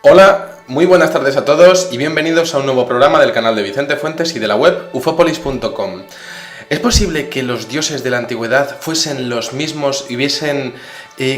Hola, muy buenas tardes a todos y bienvenidos a un nuevo programa del canal de Vicente Fuentes y de la web ufopolis.com. ¿Es posible que los dioses de la antigüedad fuesen los mismos y hubiesen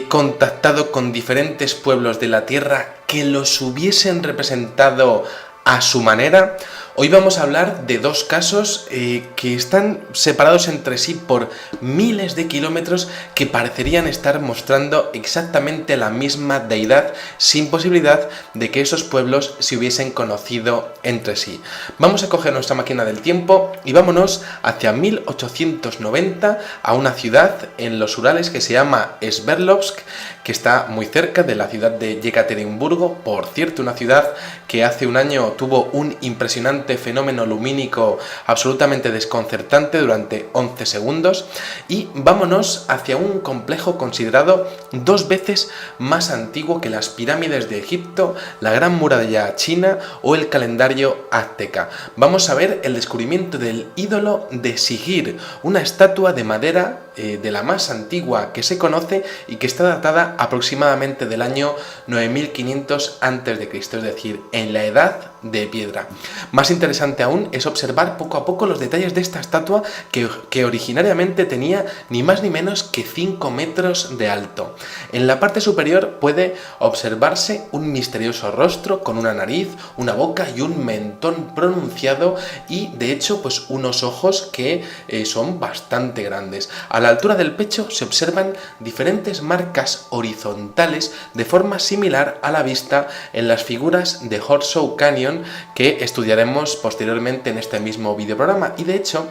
contactado con diferentes pueblos de la Tierra que los hubiesen representado a su manera? Hoy vamos a hablar de dos casos que están separados entre sí por miles de kilómetros que parecerían estar mostrando exactamente la misma deidad sin posibilidad de que esos pueblos se hubiesen conocido entre sí. Vamos a coger nuestra máquina del tiempo y vámonos hacia 1890 a una ciudad en los Urales que se llama Sverdlovsk, que está muy cerca de la ciudad de Yekaterinburgo. Por cierto, una ciudad que hace un año tuvo un impresionante fenómeno lumínico absolutamente desconcertante durante 11 segundos. Y vámonos hacia un complejo considerado 2 veces más antiguo que las pirámides de Egipto, la Gran Muralla China o el calendario azteca. Vamos a ver el descubrimiento del ídolo de Sigir, una estatua de madera de la más antigua que se conoce y que está datada aproximadamente del año 9500 a.C., es decir, en la Edad de Piedra. Más interesante aún es observar poco a poco los detalles de esta estatua que originariamente tenía ni más ni menos que 5 metros de alto. En la parte superior puede observarse un misterioso rostro con una nariz, una boca y un mentón pronunciado y de hecho pues unos ojos que son bastante grandes. A la altura del pecho se observan diferentes marcas horizontales de forma similar a la vista en las figuras de Horseshoe Canyon que estudiaremos posteriormente en este mismo videoprograma, y de hecho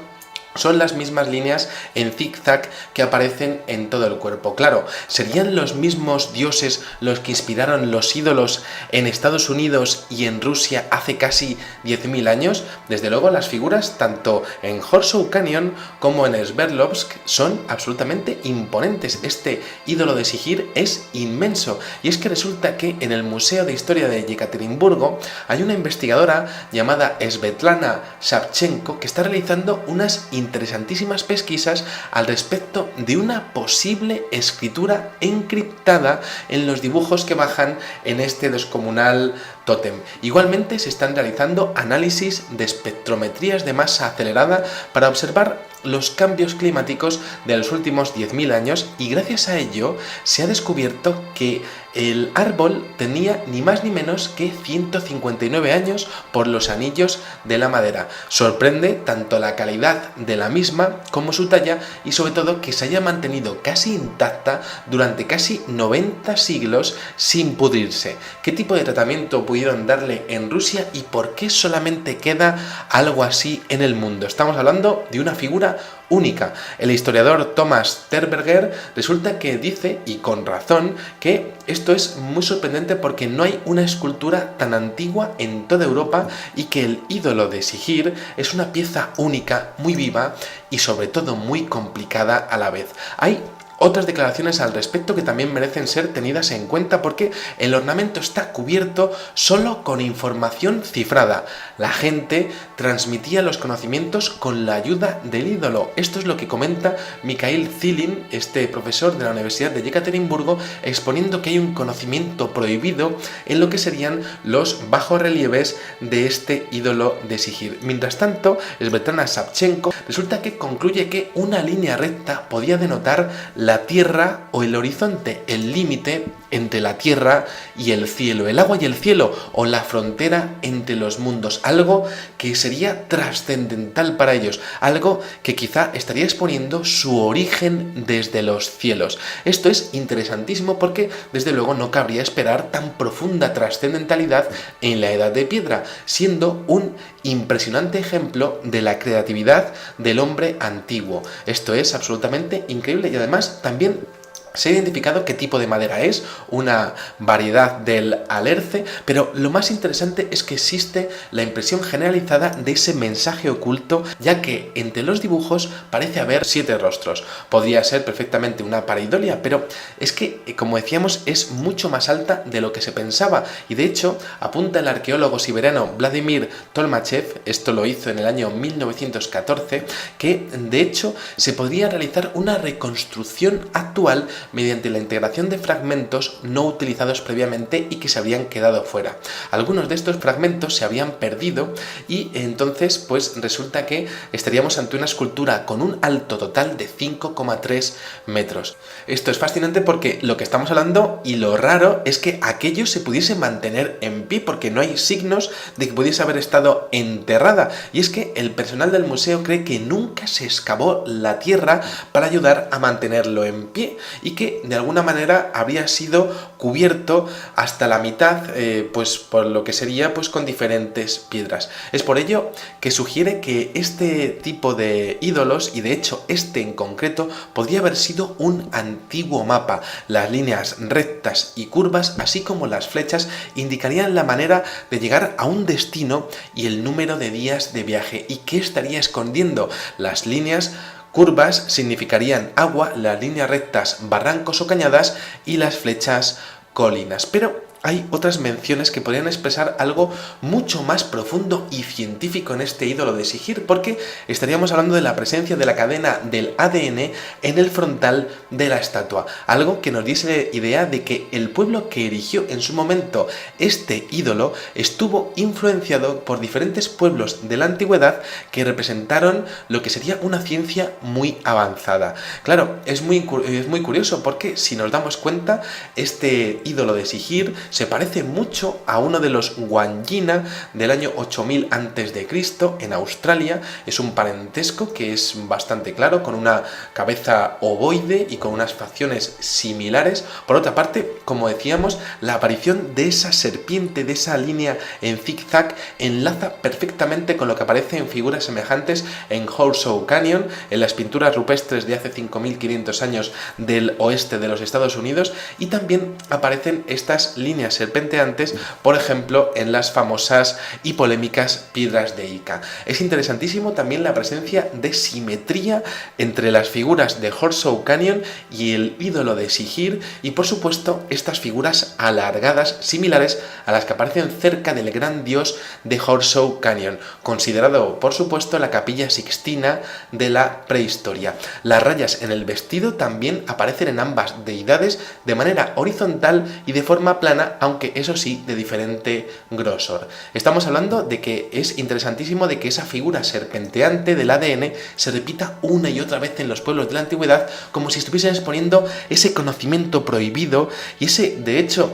son las mismas líneas en zigzag que aparecen en todo el cuerpo. Claro, ¿serían los mismos dioses los que inspiraron los ídolos en Estados Unidos y en Rusia hace casi 10.000 años? Desde luego las figuras tanto en Horseshoe Canyon como en Sverdlovsk son absolutamente imponentes. Este ídolo de Sigir es inmenso, y es que resulta que en el Museo de Historia de Yekaterinburgo hay una investigadora llamada Svetlana Savchenko que está realizando unas interesantísimas pesquisas al respecto de una posible escritura encriptada en los dibujos que bajan en este descomunal tótem. Igualmente se están realizando análisis de espectrometrías de masa acelerada para observar los cambios climáticos de los últimos 10.000 años, y gracias a ello se ha descubierto que el árbol tenía ni más ni menos que 159 años por los anillos de la madera. Sorprende tanto la calidad de la misma como su talla, y sobre todo que se haya mantenido casi intacta durante casi 90 siglos sin pudrirse. ¿Qué tipo de tratamiento pudieron darle en Rusia y por qué solamente queda algo así en el mundo? Estamos hablando de una figura única. El historiador Thomas Terberger resulta que dice, y con razón, que esto es muy sorprendente porque no hay una escultura tan antigua en toda Europa y que el ídolo de Sigir es una pieza única, muy viva y sobre todo muy complicada a la vez. Hay otras declaraciones al respecto que también merecen ser tenidas en cuenta porque el ornamento está cubierto solo con información cifrada. La gente transmitía los conocimientos con la ayuda del ídolo. Esto es lo que comenta Mikhail Zilin, este profesor de la Universidad de Yekaterinburgo, exponiendo que hay un conocimiento prohibido en lo que serían los bajorrelieves de este ídolo de Sigir. Mientras tanto, Svetlana Savchenko resulta que concluye que una línea recta podía denotar la tierra o el horizonte, el límite entre la tierra y el cielo, el agua y el cielo, o la frontera entre los mundos, algo que sería trascendental para ellos, algo que quizá estaría exponiendo su origen desde los cielos. Esto es interesantísimo porque desde luego no cabría esperar tan profunda trascendentalidad en la Edad de Piedra, siendo un impresionante ejemplo de la creatividad del hombre antiguo. Esto es absolutamente increíble, y además también se ha identificado qué tipo de madera es, una variedad del alerce, pero lo más interesante es que existe la impresión generalizada de ese mensaje oculto, ya que entre los dibujos parece haber 7 rostros. Podría ser perfectamente una pareidolia, pero es que, como decíamos, es mucho más alta de lo que se pensaba, y de hecho apunta el arqueólogo siberiano Vladimir Tolmachev, esto lo hizo en el año 1914, que de hecho se podría realizar una reconstrucción actual mediante la integración de fragmentos no utilizados previamente y que se habían quedado fuera. Algunos de estos fragmentos se habían perdido y entonces pues resulta que estaríamos ante una escultura con un alto total de 5,3 metros. Esto es fascinante porque lo que estamos hablando y lo raro es que aquello se pudiese mantener en pie, porque no hay signos de que pudiese haber estado enterrada. Y es que el personal del museo cree que nunca se excavó la tierra para ayudar a mantenerlo en pie y que de alguna manera habría sido cubierto hasta la mitad, pues por lo que sería pues con diferentes piedras. Es por ello que sugiere que este tipo de ídolos, y de hecho este en concreto, podría haber sido un antiguo mapa. Las líneas rectas y curvas, así como las flechas, indicarían la manera de llegar a un destino y el número de días de viaje. ¿Y qué estaría escondiendo? Las líneas curvas significarían agua, las líneas rectas barrancos o cañadas y las flechas colinas. Pero hay otras menciones que podrían expresar algo mucho más profundo y científico en este ídolo de Sigir, porque estaríamos hablando de la presencia de la cadena del ADN en el frontal de la estatua, algo que nos diese idea de que el pueblo que erigió en su momento este ídolo estuvo influenciado por diferentes pueblos de la antigüedad que representaron lo que sería una ciencia muy avanzada. Claro, es muy curioso porque si nos damos cuenta, este ídolo de Sigir se parece mucho a uno de los Wandjina del año 8000 a.C. en Australia. Es un parentesco que es bastante claro, con una cabeza ovoide y con unas facciones similares. Por otra parte, como decíamos, la aparición de esa serpiente, de esa línea en zigzag, enlaza perfectamente con lo que aparece en figuras semejantes en Horseshoe Canyon, en las pinturas rupestres de hace 5500 años del oeste de los Estados Unidos, y también aparecen estas líneas serpenteantes, por ejemplo, en las famosas y polémicas piedras de Ica. Es interesantísimo también la presencia de simetría entre las figuras de Horseshoe Canyon y el ídolo de Sigir, y por supuesto estas figuras alargadas similares a las que aparecen cerca del gran dios de Horseshoe Canyon, considerado por supuesto la capilla sixtina de la prehistoria. Las rayas en el vestido también aparecen en ambas deidades de manera horizontal y de forma plana, aunque eso sí, de diferente grosor. Estamos hablando de que es interesantísimo de que esa figura serpenteante del ADN se repita una y otra vez en los pueblos de la antigüedad, como si estuviesen exponiendo ese conocimiento prohibido y de hecho,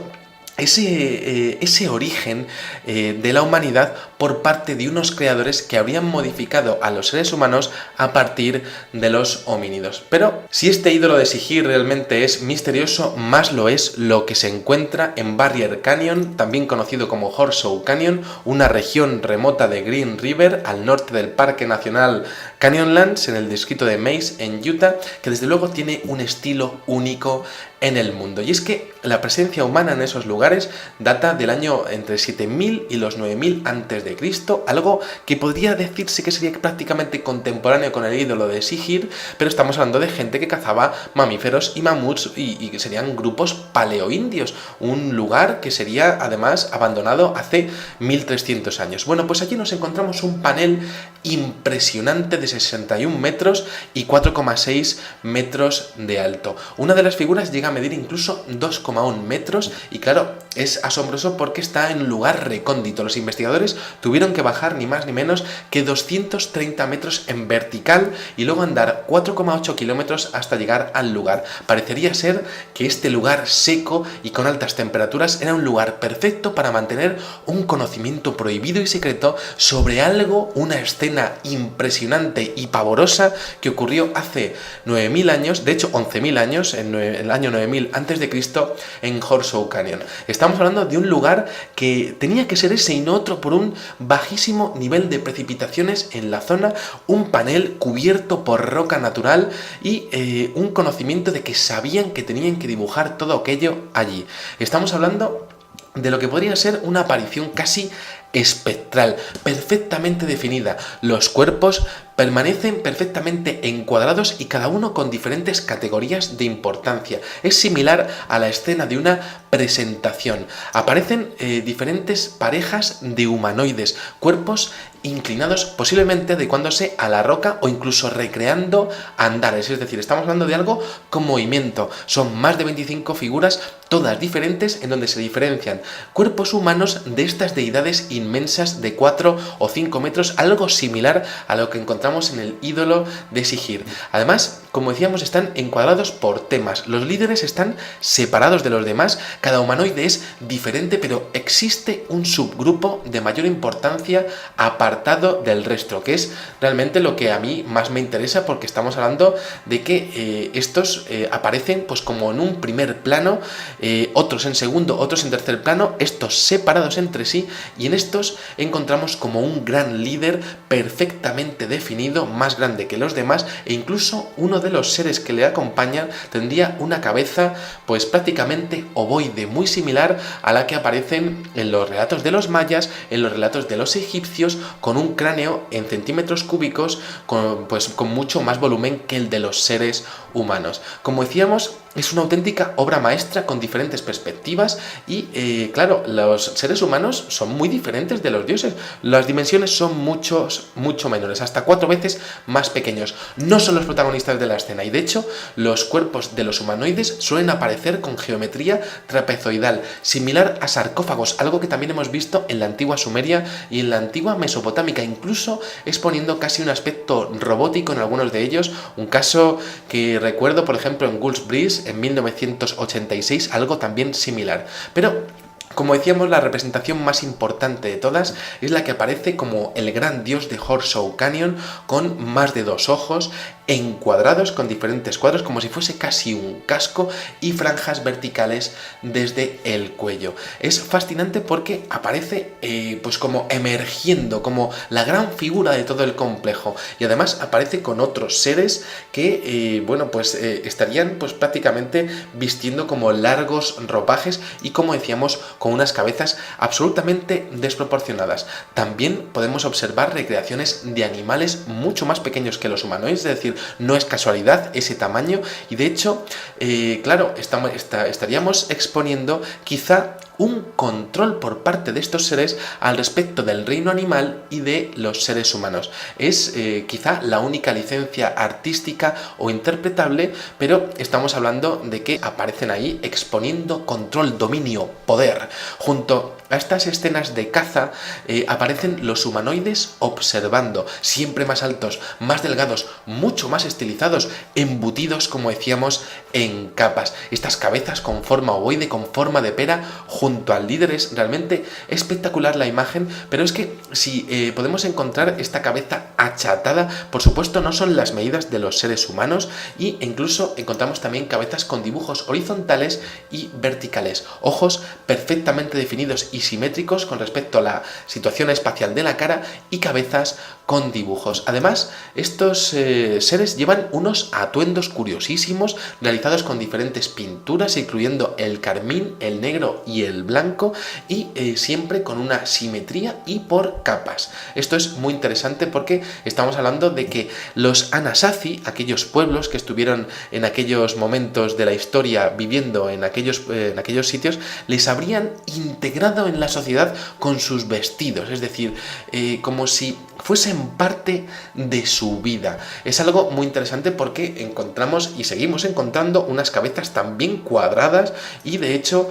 ese origen de la humanidad por parte de unos creadores que habrían modificado a los seres humanos a partir de los homínidos. Pero si este ídolo de Sigir realmente es misterioso, más lo es lo que se encuentra en Barrier Canyon, también conocido como Horseshoe Canyon, una región remota de Green River al norte del Parque Nacional Canyonlands, en el distrito de Mesa, en Utah, que desde luego tiene un estilo único en el mundo. Y es que la presencia humana en esos lugares data del año entre 7000 y los 9000 a.C., algo que podría decirse que sería prácticamente contemporáneo con el ídolo de Sigir, pero estamos hablando de gente que cazaba mamíferos y mamuts y que serían grupos paleoindios, un lugar que sería además abandonado hace 1300 años. Bueno, pues allí nos encontramos un panel impresionante de 61 metros y 4,6 metros de alto. Una de las figuras llega a medir incluso 2,1 metros y claro, es asombroso porque está en un lugar recóndito. Los investigadores tuvieron que bajar ni más ni menos que 230 metros en vertical y luego andar 4,8 kilómetros hasta llegar al lugar. Parecería ser que este lugar seco y con altas temperaturas era un lugar perfecto para mantener un conocimiento prohibido y secreto sobre algo, una escena impresionante y pavorosa que ocurrió hace 9000 años, de hecho 11.000 años, en el año 9000 a.C. en Horseshoe Canyon. Estamos hablando de un lugar que tenía que ser ese y no otro por un bajísimo nivel de precipitaciones en la zona, un panel cubierto por roca natural y un conocimiento de que sabían que tenían que dibujar todo aquello allí. Estamos hablando de lo que podría ser una aparición casi espectral, perfectamente definida, los cuerpos permanecen perfectamente encuadrados y cada uno con diferentes categorías de importancia. Es similar a la escena de una presentación. Aparecen diferentes parejas de humanoides, cuerpos inclinados, posiblemente adecuándose a la roca o incluso recreando andares. Es decir, estamos hablando de algo con movimiento. Son más de 25 figuras, todas diferentes, en donde se diferencian cuerpos humanos de estas deidades inmensas de 4 o 5 metros, algo similar a lo que encontramos en el ídolo de Sihir. Además, como decíamos, están encuadrados por temas. Los líderes están separados de los demás, cada humanoide es diferente, pero existe un subgrupo de mayor importancia apartado del resto, que es realmente lo que a mí más me interesa, porque estamos hablando de que estos aparecen pues como en un primer plano, otros en segundo, otros en tercer plano, estos separados entre sí, y en estos encontramos como un gran líder perfectamente definido, más grande que los demás, e incluso uno de los seres que le acompañan tendría una cabeza pues prácticamente ovoide, muy similar a la que aparecen en los relatos de los mayas, en los relatos de los egipcios, con un cráneo en centímetros cúbicos, con mucho más volumen que el de los seres humanos. Como decíamos, es una auténtica obra maestra con diferentes perspectivas y, claro, los seres humanos son muy diferentes de los dioses. Las dimensiones son mucho menores, hasta 4 veces más pequeños. No son los protagonistas de la escena y, de hecho, los cuerpos de los humanoides suelen aparecer con geometría trapezoidal, similar a sarcófagos, algo que también hemos visto en la antigua Sumeria y en la antigua Mesopotámica, incluso exponiendo casi un aspecto robótico en algunos de ellos. Un caso que recuerdo, por ejemplo, en Gull's Bridge, en 1986, algo también similar. Pero, como decíamos, la representación más importante de todas es la que aparece como el gran dios de Horseshoe Canyon, con más de 2 ojos, encuadrados con diferentes cuadros, como si fuese casi un casco, y franjas verticales desde el cuello. Es fascinante porque aparece pues como emergiendo, como la gran figura de todo el complejo, y además aparece con otros seres que estarían pues prácticamente vistiendo como largos ropajes y, como decíamos, con unas cabezas absolutamente desproporcionadas. También podemos observar recreaciones de animales mucho más pequeños que los humanoides, es decir, no es casualidad ese tamaño, y de hecho, estaríamos exponiendo quizá un control por parte de estos seres al respecto del reino animal y de los seres humanos. Es quizá la única licencia artística o interpretable, pero estamos hablando de que aparecen ahí exponiendo control, dominio, poder. Junto a estas escenas de caza aparecen los humanoides observando, siempre más altos, más delgados, mucho más estilizados, embutidos, como decíamos, en capas. Estas cabezas con forma ovoide, con forma de pera, junto al líder. Es realmente espectacular la imagen, pero es que si podemos encontrar esta cabeza achatada, por supuesto no son las medidas de los seres humanos, e incluso encontramos también cabezas con dibujos horizontales y verticales, ojos perfectamente definidos y simétricos con respecto a la situación espacial de la cara, y cabezas con dibujos. Además, estos seres llevan unos atuendos curiosísimos realizados con diferentes pinturas, incluyendo el carmín, el negro y el blanco, y siempre con una simetría y por capas. Esto es muy interesante porque estamos hablando de que los Anasazi, aquellos pueblos que estuvieron en aquellos momentos de la historia viviendo en aquellos sitios, les habrían integrado en la sociedad con sus vestidos, es decir, como si fuesen parte de su vida. Es algo muy interesante porque encontramos y seguimos encontrando unas cabezas también cuadradas, y de hecho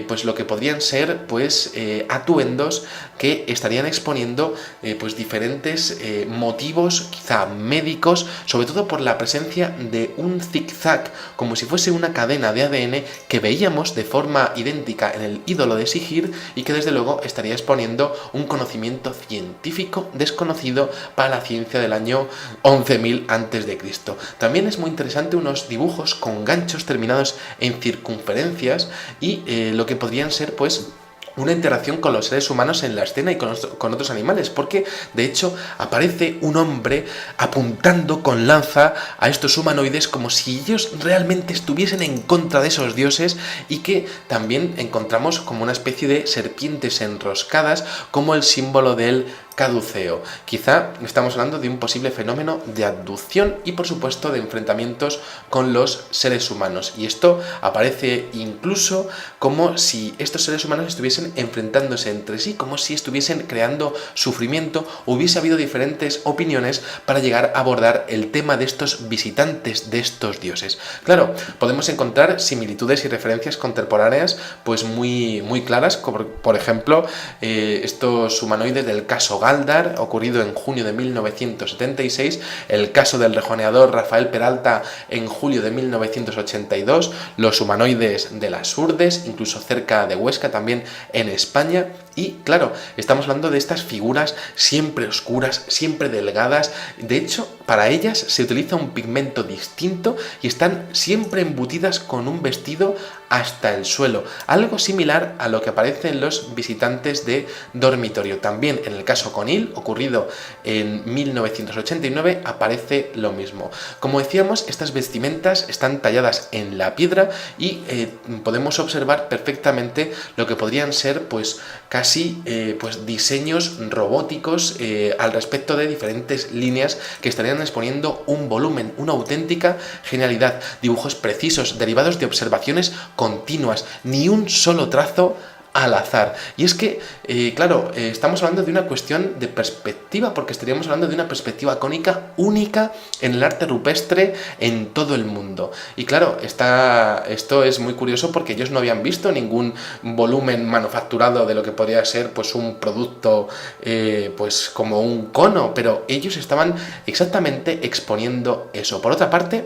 pues lo que podrían ser pues atuendos que estarían exponiendo pues diferentes motivos, quizá médicos, sobre todo por la presencia de un zigzag, como si fuese una cadena de ADN que veíamos de forma idéntica en el ídolo de Sihir, y que desde luego estaría exponiendo un conocimiento científico desconocido para la ciencia del año 11.000 a.C. También es muy interesante unos dibujos con ganchos terminados en circunferencias y lo que podrían ser pues una interacción con los seres humanos en la escena y con otros animales, porque de hecho aparece un hombre apuntando con lanza a estos humanoides como si ellos realmente estuviesen en contra de esos dioses, y que también encontramos como una especie de serpientes enroscadas como el símbolo del caduceo. Quizá estamos hablando de un posible fenómeno de abducción y por supuesto de enfrentamientos con los seres humanos. Y esto aparece incluso como si estos seres humanos estuviesen enfrentándose entre sí, como si estuviesen creando sufrimiento. Hubiese habido diferentes opiniones para llegar a abordar el tema de estos visitantes de estos dioses. Claro, podemos encontrar similitudes y referencias contemporáneas pues muy claras, como por ejemplo estos humanoides del caso Galdar, ocurrido en junio de 1976, el caso del rejoneador Rafael Peralta en julio de 1982, los humanoides de las Urdes, incluso cerca de Huesca, también en España. Y claro, estamos hablando de estas figuras siempre oscuras, siempre delgadas. De hecho, para ellas se utiliza un pigmento distinto y están siempre embutidas con un vestido hasta el suelo, algo similar a lo que aparece en los visitantes de dormitorio. También en el caso Conil, ocurrido en 1989, aparece lo mismo. Como decíamos, estas vestimentas están talladas en la piedra y podemos observar perfectamente lo que podrían ser pues casi diseños robóticos al respecto de diferentes líneas que estarían exponiendo un volumen, una auténtica genialidad, dibujos precisos derivados de observaciones continuas, ni un solo trazo al azar. Y es que, estamos hablando de una cuestión de perspectiva, porque estaríamos hablando de una perspectiva cónica única en el arte rupestre en todo el mundo. Y claro, esto es muy curioso porque ellos no habían visto ningún volumen manufacturado de lo que podría ser pues un producto como un cono, pero ellos estaban exactamente exponiendo eso. Por otra parte,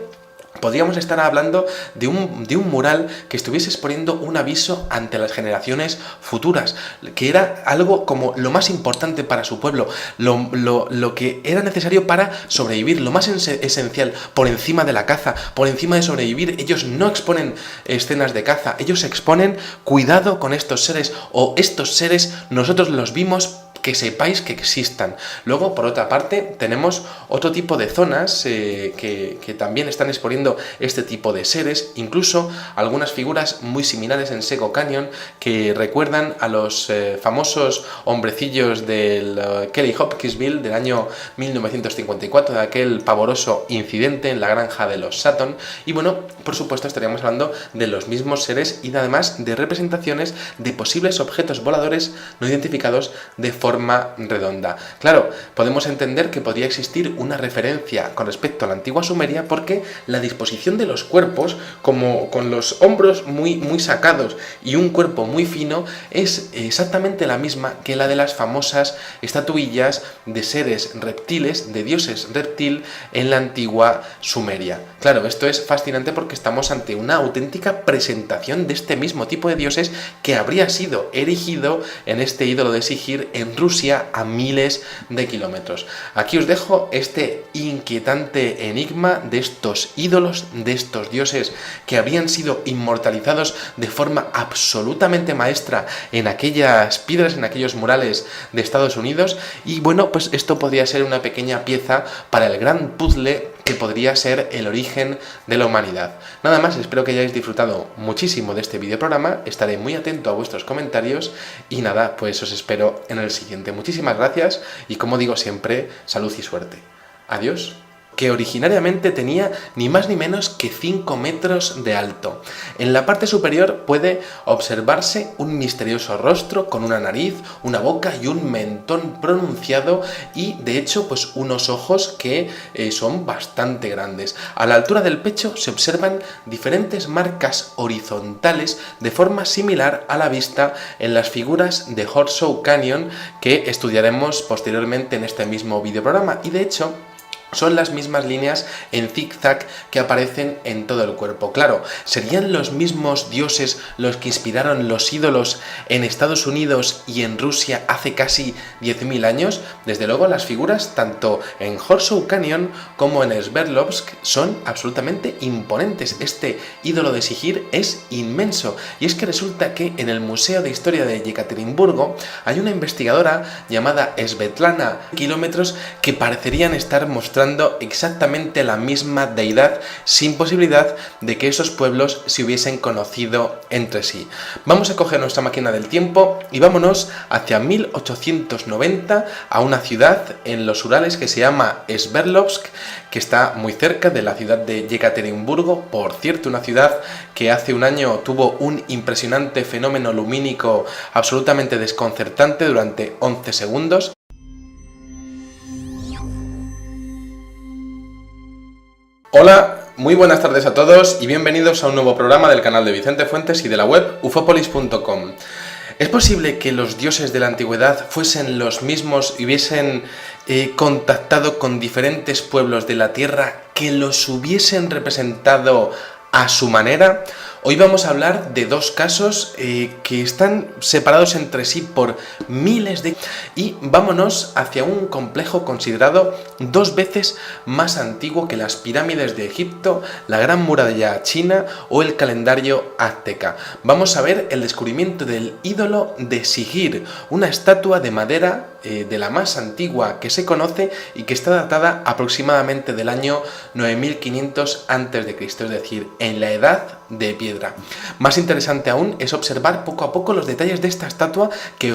podríamos estar hablando de un mural que estuviese exponiendo un aviso ante las generaciones futuras, que era algo como lo más importante para su pueblo, lo que era necesario para sobrevivir, lo más esencial, por encima de la caza, por encima de sobrevivir. Ellos no exponen escenas de caza, ellos exponen cuidado con estos seres, o estos seres nosotros los vimos, que sepáis que existan. Luego, por otra parte, tenemos otro tipo de zonas que también están exponiendo este tipo de seres, incluso algunas figuras muy similares en Seco Canyon que recuerdan a los famosos hombrecillos del Kelly Hopkinsville del año 1954, de aquel pavoroso incidente en la granja de los Sutton. Y bueno, por supuesto estaríamos hablando de los mismos seres y además de representaciones de posibles objetos voladores no identificados de forma redonda. Claro, podemos entender que podría existir una referencia con respecto a la antigua Sumeria porque la disposición de los cuerpos, como con los hombros muy sacados y un cuerpo muy fino, es exactamente la misma que la de las famosas estatuillas de seres reptiles, de dioses reptil en la antigua Sumeria. Claro, esto es fascinante porque estamos ante una auténtica presentación de este mismo tipo de dioses que habría sido erigido en este ídolo de Sihir en Rusia a miles de kilómetros. Aquí os dejo este inquietante enigma de estos ídolos, de estos dioses que habían sido inmortalizados de forma absolutamente maestra en aquellas piedras, en aquellos murales de Estados Unidos. Y bueno, pues esto podría ser una pequeña pieza para el gran puzzle que podría ser el origen de la humanidad. Nada más, espero que hayáis disfrutado muchísimo de este videoprograma, estaré muy atento a vuestros comentarios y nada, pues os espero en el siguiente. Muchísimas gracias y como digo siempre, salud y suerte. Adiós. Que originariamente tenía ni más ni menos que 5 metros de alto. En la parte superior puede observarse un misterioso rostro con una nariz, una boca y un mentón pronunciado y de hecho pues unos ojos que son bastante grandes. A la altura del pecho se observan diferentes marcas horizontales de forma similar a la vista en las figuras de Horseshoe Canyon que estudiaremos posteriormente en este mismo videoprograma y de hecho son las mismas líneas en zigzag que aparecen en todo el cuerpo. Claro, ¿serían los mismos dioses los que inspiraron los ídolos en Estados Unidos y en Rusia hace casi 10.000 años? Desde luego las figuras tanto en Horseshoe Canyon como en Sverdlovsk son absolutamente imponentes. Este ídolo de Sihir es inmenso y es que resulta que en el Museo de Historia de Yekaterinburgo hay una investigadora llamada Svetlana Kilómetros que parecerían estar mostrando mostrando exactamente la misma deidad sin posibilidad de que esos pueblos se hubiesen conocido entre sí. Vamos a coger nuestra máquina del tiempo y vámonos hacia 1890 a una ciudad en los Urales que se llama Sverdlovsk, que está muy cerca de la ciudad de Yekaterinburgo. Por cierto, una ciudad que hace un año tuvo un impresionante fenómeno lumínico absolutamente desconcertante durante 11 segundos. Hola, muy buenas tardes a todos y bienvenidos a un nuevo programa del canal de Vicente Fuentes y de la web ufopolis.com. ¿Es posible que los dioses de la antigüedad fuesen los mismos y hubiesen contactado con diferentes pueblos de la Tierra que los hubiesen representado a su manera? Hoy vamos a hablar de dos casos que están separados entre sí por miles de... Y vámonos hacia un complejo considerado 2 veces más antiguo que las pirámides de Egipto, la Gran Muralla China o el calendario azteca. Vamos a ver el descubrimiento del ídolo de Sigir, una estatua de madera de la más antigua que se conoce y que está datada aproximadamente del año 9500 a.C., es decir, en la edad de piedra. Más interesante aún es observar poco a poco los detalles de esta estatua que